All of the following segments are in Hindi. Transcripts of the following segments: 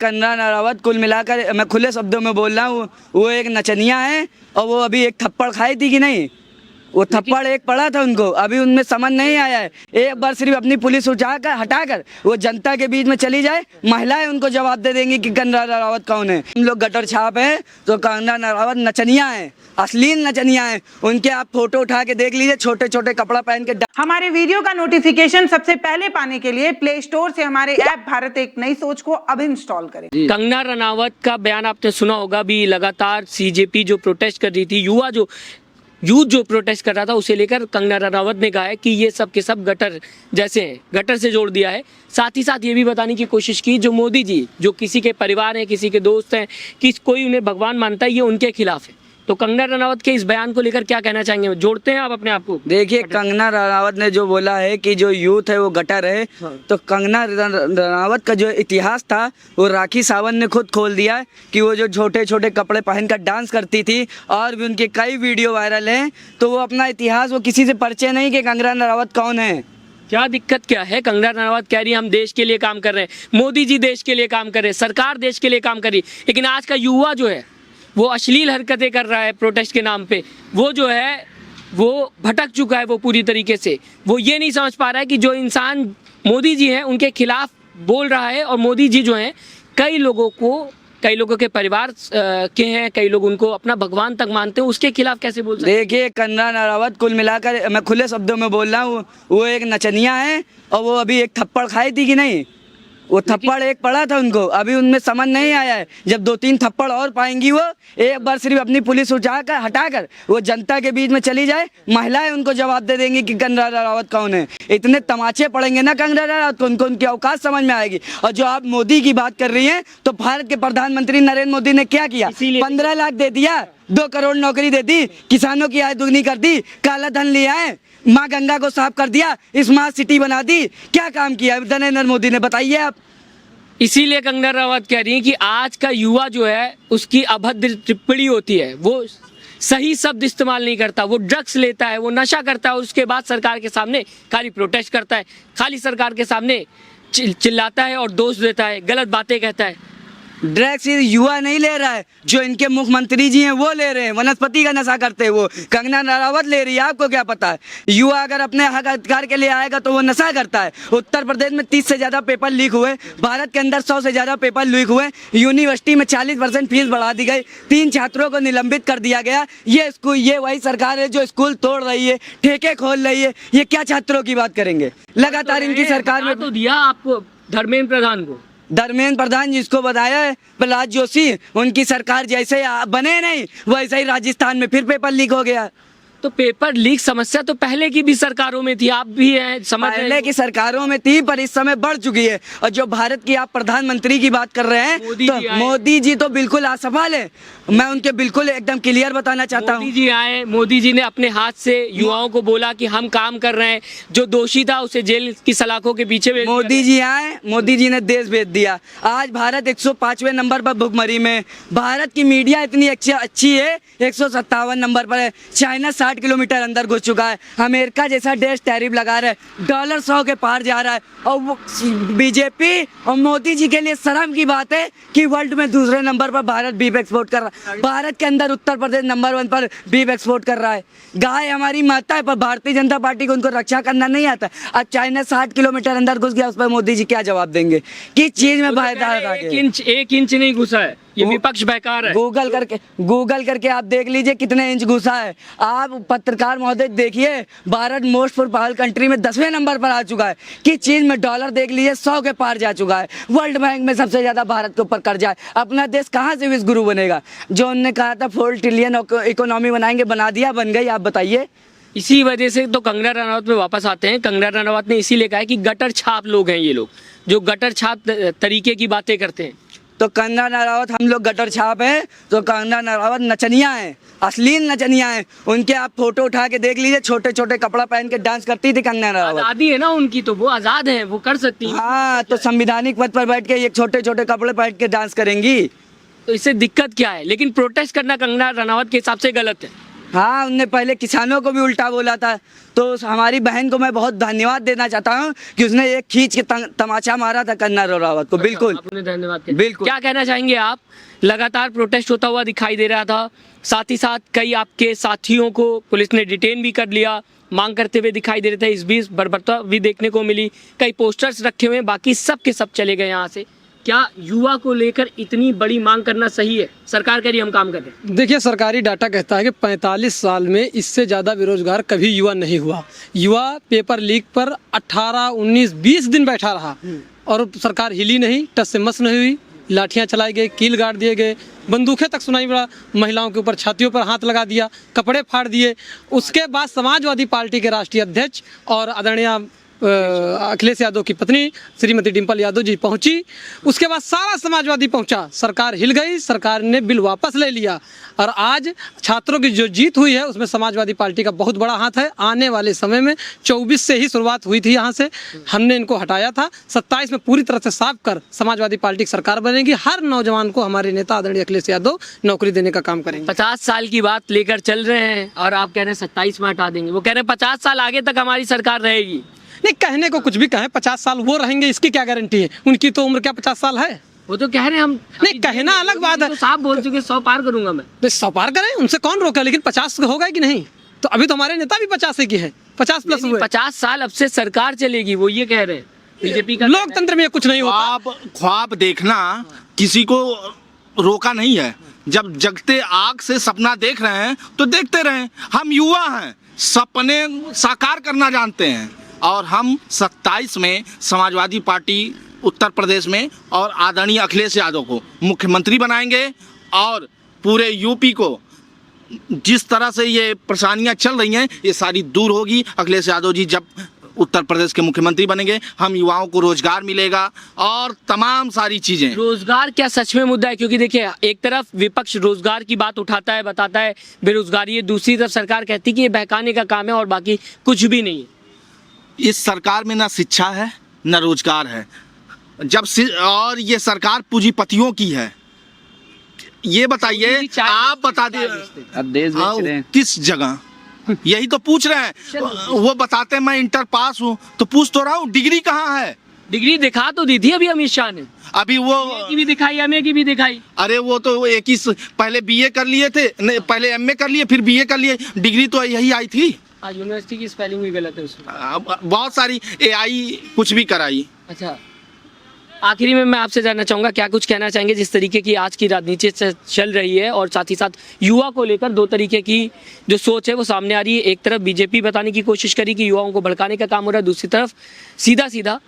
कंगना रनावत कुल मिलाकर मैं खुले शब्दों में बोल रहा हूँ, वो एक नचनिया है और वो अभी एक थप्पड़ खाई थी कि नहीं, वो थप्पड़ एक पड़ा था उनको, अभी उनमें समझ नहीं आया है। एक बार सिर्फ अपनी पुलिस उठाकर हटाकर वो जनता के बीच में चली जाए, महिलाएं उनको जवाब दे देंगी कि कंगना रनावत कौन है। हम लोग गटर छाप हैं तो कंगना रनावत नचनिया है, अश्लील नचनिया है। उनके आप फोटो उठा के देख लीजिए, छोटे छोटे कपड़ा पहन के। हमारे वीडियो का नोटिफिकेशन सबसे पहले पाने के लिए प्ले स्टोर से हमारे ऐप भारत एक नई सोच को अब इंस्टॉल करें। कंगना रनावत का बयान आपने सुना होगा, भी लगातार सीजेपी जो प्रोटेस्ट कर रही थी, यूथ जो प्रोटेस्ट कर रहा था, उसे लेकर कंगना रनावत ने कहा है कि ये सब के सब गटर जैसे हैं, गटर से जोड़ दिया है। साथ ही साथ ये भी बताने की कोशिश की जो मोदी जी जो किसी के परिवार हैं, किसी के दोस्त हैं, कि कोई उन्हें भगवान मानता है, ये उनके खिलाफ है। तो कंगना रनावत के इस बयान को लेकर क्या कहना चाहेंगे? जोड़ते हैं आप अपने आप को? देखिए, कंगना रनावत ने जो बोला है कि जो यूथ है वो गटर है, तो कंगना रनावत का जो इतिहास था वो राखी सावंत ने खुद खोल दिया है कि वो जो छोटे छोटे कपड़े पहनकर डांस करती थी, और भी उनके कई वीडियो वायरल हैं। तो वो अपना इतिहास, वो किसी से परिचय नहीं कि कंगना रनावत कौन है। क्या दिक्कत क्या है? कंगना रनावत कह रही है हम देश के लिए काम कर रहे हैं, मोदी जी देश के लिए काम कर रहे हैं, सरकार देश के लिए काम कर रही है, लेकिन आज का युवा जो है वो अश्लील हरकतें कर रहा है प्रोटेस्ट के नाम पे। वो जो है वो भटक चुका है, वो पूरी तरीके से वो ये नहीं समझ पा रहा है कि जो इंसान मोदी जी हैं उनके खिलाफ बोल रहा है, और मोदी जी जो हैं कई लोगों के परिवार के हैं, कई लोग उनको अपना भगवान तक मानते हैं, उसके खिलाफ कैसे बोल सकते हैं? देखिए, कंगना रनावत कुल मिलाकर मैं खुले शब्दों में बोल रहा हूँ, वो एक नचनिया है और वो अभी एक थप्पड़ खाई थी कि नहीं, वो थप्पड़ एक पड़ा था उनको, अभी उनमें समझ नहीं आया है। जब 2-3 थप्पड़ और पाएंगी वो, एक बार सिर्फ अपनी पुलिस उठाकर हटाकर वो जनता के बीच में चली जाए, महिलाएं उनको जवाब दे देंगी कि कंगना रनावत कौन है। इतने तमाचे पड़ेंगे ना कंगना रनावत को, उनकी औकात समझ में आएगी। और जो आप मोदी की बात कर रही हैं, तो भारत के प्रधानमंत्री नरेंद्र मोदी ने क्या किया? 15 लाख दे दिया, 2 करोड़ नौकरी दे दी, किसानों की आय दुगनी कर दी, काला धन लिया है, माँ गंगा को साफ कर दिया, स्मार्ट सिटी बना दी। क्या काम किया नरेंद्र मोदी ने, बताइए आप। इसीलिए कंगना रनावत कह रही है कि आज का युवा जो है उसकी अभद्र टिप्पणी होती है, वो सही शब्द इस्तेमाल नहीं करता, वो ड्रग्स लेता है, वो नशा करता है, और उसके बाद सरकार के सामने खाली प्रोटेस्ट करता है, खाली सरकार के सामने चिल्लाता है और दोष देता है, गलत बातें कहता है। ड्रग्स युवा नहीं ले रहा है, जो इनके मुख्यमंत्री जी हैं वो ले रहे हैं, वनस्पति का नशा करते हैं वो। कंगना रनावत ले रही है, आपको क्या पता है? युवा अगर अपने हक अधिकार के लिए आएगा तो वो नशा करता है। उत्तर प्रदेश में 30 से ज़्यादा पेपर लीक हुए, भारत के अंदर 100 से ज़्यादा पेपर लीक हुए, यूनिवर्सिटी में 40% फीस बढ़ा दी गई, 3 छात्रों को निलंबित कर दिया गया। ये वही सरकार है जो स्कूल तोड़ रही है, ठेके खोल रही है। ये क्या छात्रों की बात करेंगे? लगातार इनकी सरकार में तो दिया आपको धर्मेंद्र प्रधान को, धर्मेंद्र प्रधान जिसको बताया है प्रहलाद जोशी, उनकी सरकार जैसे बने नहीं वैसे ही राजस्थान में फिर पेपर लीक हो गया। तो पेपर लीक समस्या तो पहले की भी सरकारों में थी, आप भी हैं समझ रहे हैं। पहले की सरकारों में थी, पर इस समय बढ़ चुकी है। और जो भारत की आप प्रधानमंत्री की बात कर रहे हैं, तो मोदी जी तो बिल्कुल असफल है। मैं उनके बिल्कुल एकदम क्लियर बताना चाहता हूँ। मोदी जी आए, मोदी जी ने अपने हाथ से युवाओं को बोला कि हम काम कर रहे हैं, जो दोषी था उसे जेल की सलाखों के पीछे भेज दिया। मोदी जी आए, मोदी जी ने देश भेज दिया। आज भारत 105वें नंबर पर भुखमरी में। भारत की मीडिया इतनी अच्छी है, 157 नंबर पर है। चाइना 60 किलोमीटर अंदर घुस चुका है। अमेरिका जैसा देश टैरिफ लगा रहा है, डॉलर 100 के पार जा रहा है। और वो बीजेपी और मोदी जी के लिए शर्म की बात है कि वर्ल्ड में दूसरे नंबर पर भारत बीफ एक्सपोर्ट कर रहा है। भारत के अंदर उत्तर प्रदेश नंबर 1 पर बीफ एक्सपोर्ट कर रहा है। गाय हमारी माता है, पर भारतीय जनता पार्टी को उनको रक्षा करना नहीं आता। अब चाइना 60 किलोमीटर अंदर घुस गया, उस पर मोदी जी क्या जवाब देंगे? किस चीज में एक इंच नहीं घुसा है, ये विपक्ष बेकार है। गूगल करके आप देख लीजिए कितने इंच घुसा है। आप पत्रकार महोदय देखिए, भारत मोस्ट प्रोपाल कंट्री में 10वें नंबर पर आ चुका है। किस चीज में? डॉलर देख लीजिए 100 के पार जा चुका है। वर्ल्ड बैंक में सबसे ज्यादा भारत के ऊपर कर्जा है। अपना देश कहाँ से विश्व गुरु बनेगा? जो उन्होंने कहा था 4 ट्रिलियन इकोनॉमी बनाएंगे, बना दिया, बन गई। आप बताइए। इसी वजह से तो कंगना रनावत पे वापस आते हैं। कंगना रनावत ने इसीलिए कहा है कि गटर छाप लोग हैं ये लोग, जो गटर छाप तरीके की बातें करते हैं। तो कंगना रनावत, हम लोग गटर छाप हैं, तो कंगना रनावत नचनिया है, अश्लील नचनिया है। उनके आप फोटो उठा के देख लीजिए, छोटे छोटे कपड़ा पहन के डांस करती थी कंगना रनावत। आज़ादी है ना उनकी, तो वो आज़ाद है, वो कर सकती है। हाँ, तो संवैधानिक पद पर बैठ के ये छोटे छोटे कपड़े पहन के डांस करेंगी, तो इससे दिक्कत क्या है? लेकिन प्रोटेस्ट करना कंगना रनावत के हिसाब से गलत है। हाँ, उनने पहले किसानों को भी उल्टा बोला था। तो हमारी बहन को मैं बहुत धन्यवाद देना चाहता हूँ कि उसने एक खींच के तमाचा मारा था कर्नल रावत को। बिल्कुल, आपने धन्यवाद किया। बिल्कुल। क्या कहना चाहेंगे आप? लगातार प्रोटेस्ट होता हुआ दिखाई दे रहा था, साथ ही साथ कई आपके साथियों को पुलिस ने डिटेन भी कर लिया, मांग करते हुए दिखाई दे रहे थे। इस बीच बर्बरता भी देखने को मिली, कई पोस्टर्स रखे हुए हैं, बाकी सब के सब चले गए यहाँ से। क्या युवा को लेकर इतनी बड़ी मांग करना सही है? सरकार कह रही हम काम कर रहे हैं। देखिए, सरकारी डाटा कहता है कि 45 साल में इससे ज़्यादा बेरोजगार कभी युवा नहीं हुआ। युवा पेपर लीक पर 18, 19, 20 दिन बैठा रहा और सरकार हिली नहीं, टस से मस नहीं हुई। लाठियां चलाई गई, कील गाड़ दिए गए, बंदूकें तक सुनाई पड़ा, महिलाओं के ऊपर छातियों पर हाथ लगा दिया, कपड़े फाड़ दिए। उसके बाद समाजवादी पार्टी के राष्ट्रीय अध्यक्ष और आदरणीय अखिलेश यादव की पत्नी श्रीमती डिम्पल यादव जी पहुंची। उसके बाद सारा समाजवादी पहुंचा, सरकार हिल गई, सरकार ने बिल वापस ले लिया और आज छात्रों की जो जीत हुई है उसमें समाजवादी पार्टी का बहुत बड़ा हाथ है। आने वाले समय में 24 से ही शुरुआत हुई थी, यहाँ से हमने इनको हटाया था। 27 में पूरी तरह से साफ कर समाजवादी पार्टी की सरकार बनेगी। हर नौजवान को हमारे नेता आदरणीय अखिलेश यादव नौकरी देने का काम करेंगे। 50 साल की बात लेकर चल रहे हैं और आप कह रहे हैं 27 में हटा देंगे। वो कह रहे हैं 50 साल आगे तक हमारी सरकार रहेगी। नहीं, कहने को कुछ भी कहें, 50 साल वो रहेंगे इसकी क्या गारंटी है? उनकी तो उम्र क्या 50 साल है? वो तो कह रहे हैं हम नहीं, कहना अलग बात है। तो साफ बोल चुके 100 पार करूंगा मैं। तो 100 पार करें, उनसे कौन रोका, लेकिन 50 होगा कि नहीं? तो अभी तो हमारे नेता भी 50 की है, 50 प्लस हुए। 50 साल अब से सरकार चलेगी, वो ये कह रहे हैं। बीजेपी का लोकतंत्र में कुछ नहीं होता। ख्वाब देखना किसी को रोका नहीं है। जब जगते आग से सपना देख रहे हैं तो देखते रहें। हम युवा हैं, सपने साकार करना जानते हैं और हम 27 में समाजवादी पार्टी उत्तर प्रदेश में और आदरणीय अखिलेश यादव को मुख्यमंत्री बनाएंगे और पूरे यूपी को जिस तरह से ये परेशानियां चल रही हैं ये सारी दूर होगी। अखिलेश यादव जी जब उत्तर प्रदेश के मुख्यमंत्री बनेंगे, हम युवाओं को रोजगार मिलेगा और तमाम सारी चीजें। रोजगार क्या सच में मुद्दा है? क्योंकि देखिए, एक तरफ विपक्ष रोजगार की बात उठाता है, बताता है बेरोजगारी है, दूसरी तरफ सरकार कहती है कि ये बहकाने का काम है और बाकी कुछ भी नहीं है। इस सरकार में ना शिक्षा है ना रोजगार है। और ये सरकार पूंजीपतियों की है। ये बताइए, आप बता दिए अब देश बेच रहे हैं किस जगह? यही तो पूछ रहे हैं। वो बताते हैं मैं इंटर पास हूँ, तो पूछ तो रहा हूँ डिग्री कहाँ है? डिग्री दिखा तो दी थी अभी अमित शाह ने, अभी वो की भी दिखाई, एमए की भी दिखाई। अरे वो तो एक ही पहले बीए कर लिए थे, नहीं पहले एमए कर लिए फिर बीए कर लिए, डिग्री तो यही आई थी। यूनिवर्सिटी की स्पेलिंग भी गलत है उसमें। बहुत सारी एआई कुछ भी कराई। अच्छा, आखिरी में मैं आपसे जानना चाहूँगा, क्या कुछ कहना चाहेंगे जिस तरीके की आज की राजनीति चल रही है और साथ ही साथ युवा को लेकर दो तरीके की जो सोच है वो सामने आ रही है। एक तरफ बीजेपी बताने की कोशिश करी कि युवाओं को भड़काने का काम हो रहा है, दूसरी तरफ सीधा सीधा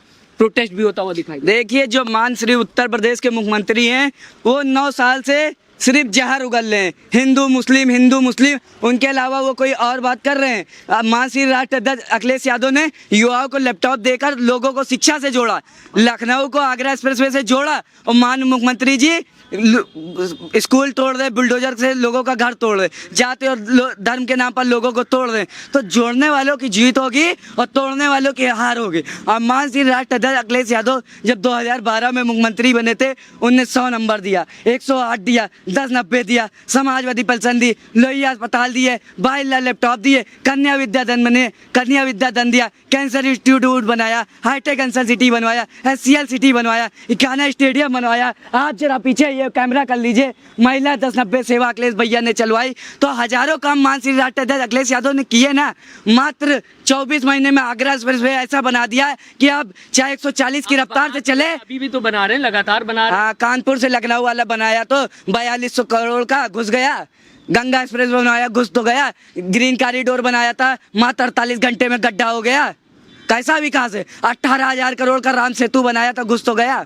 प्रोटेस्ट भी होता हुआ दिखाई। देखिए, जो मान श्री उत्तर प्रदेश के मुख्यमंत्री हैं वो 9 साल से सिर्फ जहर उगल रहे हैं, हिंदू मुस्लिम, उनके अलावा वो कोई और बात कर रहे हैं। मानसी राष्ट्राध्यक्ष अखिलेश यादव ने युवाओं को लैपटॉप देकर लोगों को शिक्षा से जोड़ा, लखनऊ को आगरा एक्सप्रेसवे से जोड़ा और मान मुख्यमंत्री जी स्कूल तोड़ रहे, बुलडोजर से लोगों का घर तोड़ रहे, जाति और धर्म के नाम पर लोगों को तोड़ रहे। तो जोड़ने वालों की जीत होगी और तोड़ने वालों की हार होगी। और मानसी राष्ट्राध्यक्ष अखिलेश यादव जब 2012 में मुख्यमंत्री बने थे, उनने 100 नंबर दिया, 108 दिया, 1090 दिया, समाजवादी पेंशन दी, लोहिया अस्पताल दिए, 22 लाख लैपटॉप दिए, कन्या विद्याधन दिया, कैंसर इंस्टीट्यूट बनाया, हाईटेक कैंसर सिटी बनवाया, SCL सिटी बनवाया, इकाना स्टेडियम बनवाया। आप जरा पीछे ये कैमरा कर लीजिए, महिला 1090 सेवा अखिलेश भैया ने चलवाई। तो हजारों काम मानसी राष्ट्राध्यक्ष अखिलेश यादव ने किए ना। मात्र 24 महीने में आगरा एक्सप्रेसवे ऐसा बना दिया है कि अब चाहे 140 की रफ्तार से चले। अभी भी तो बना रहे हैं, लगातार बना रहे हैं। हाँ, कानपुर से लखनऊ वाला बनाया तो 4200 करोड़ का घुस गया। गंगा एक्सप्रेस बनवाया, घुस तो गया। ग्रीन कॉरिडोर बनाया था, मात्र 48 घंटे में गड्ढा हो गया। कैसा विकास है? 18,000 करोड़ का राम सेतु बनाया था, घुस तो गया।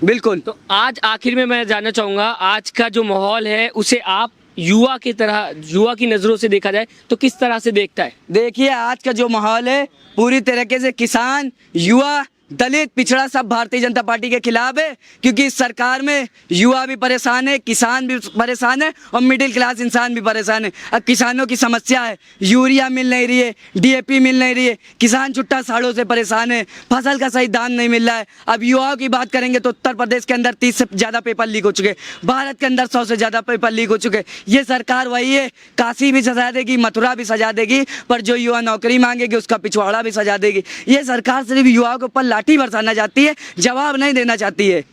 बिल्कुल। तो आज आखिर में मैं जानना चाहूँगा, आज का जो माहौल है उसे आप युवा की तरह, युवा की नज़रों से देखा जाए तो किस तरह से देखता है? देखिए, आज का जो माहौल है पूरी तरीके से किसान, युवा दलित पिछड़ा सब भारतीय जनता पार्टी के खिलाफ है, क्योंकि इस सरकार में युवा भी परेशान है, किसान भी परेशान है और मिडिल क्लास इंसान भी परेशान है। अब किसानों की समस्या है, यूरिया मिल नहीं रही है, DAP मिल नहीं रही है, किसान छुट्टा साड़ों से परेशान है, फसल का सही दाम नहीं मिल रहा है। अब युवाओं की बात करेंगे तो उत्तर प्रदेश के अंदर 30 से ज़्यादा पेपर लीक हो चुके, भारत के अंदर 100 से ज़्यादा पेपर लीक हो चुके। ये सरकार वही है, काशी भी सजा देगी, मथुरा भी सजा देगी, पर जो युवा नौकरी मांगेगी उसका पिछवाड़ा भी सजा देगी। ये सरकार सिर्फ युवाओं के ऊपर लाठी बरसाना चाहती है, जवाब नहीं देना चाहती है।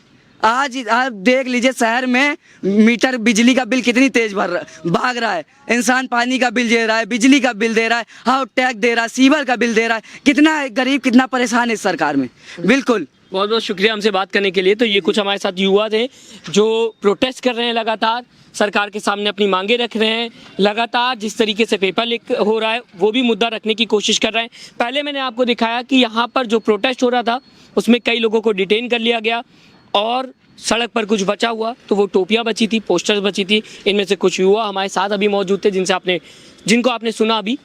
आज आप देख लीजिए शहर में मीटर बिजली का बिल कितनी तेज भाग रहा है, इंसान पानी का बिल दे रहा है, बिजली का बिल दे रहा है, हाउस टैक्स दे रहा है, सीवर का बिल दे रहा है। कितना गरीब कितना परेशान है इस सरकार में। बिल्कुल, बहुत बहुत शुक्रिया हमसे बात करने के लिए। तो ये कुछ हमारे साथ युवा थे जो प्रोटेस्ट कर रहे हैं, लगातार सरकार के सामने अपनी मांगे रख रहे हैं, लगातार जिस तरीके से पेपर लीक हो रहा है वो भी मुद्दा रखने की कोशिश कर रहे हैं। पहले मैंने आपको दिखाया कि यहाँ पर जो प्रोटेस्ट हो रहा था उसमें कई लोगों को डिटेन कर लिया गया और सड़क पर कुछ बचा हुआ तो वो टोपियाँ बची थी, पोस्टर्स बची थी। इनमें से कुछ युवा हमारे साथ अभी मौजूद थे जिनको आपने सुना अभी।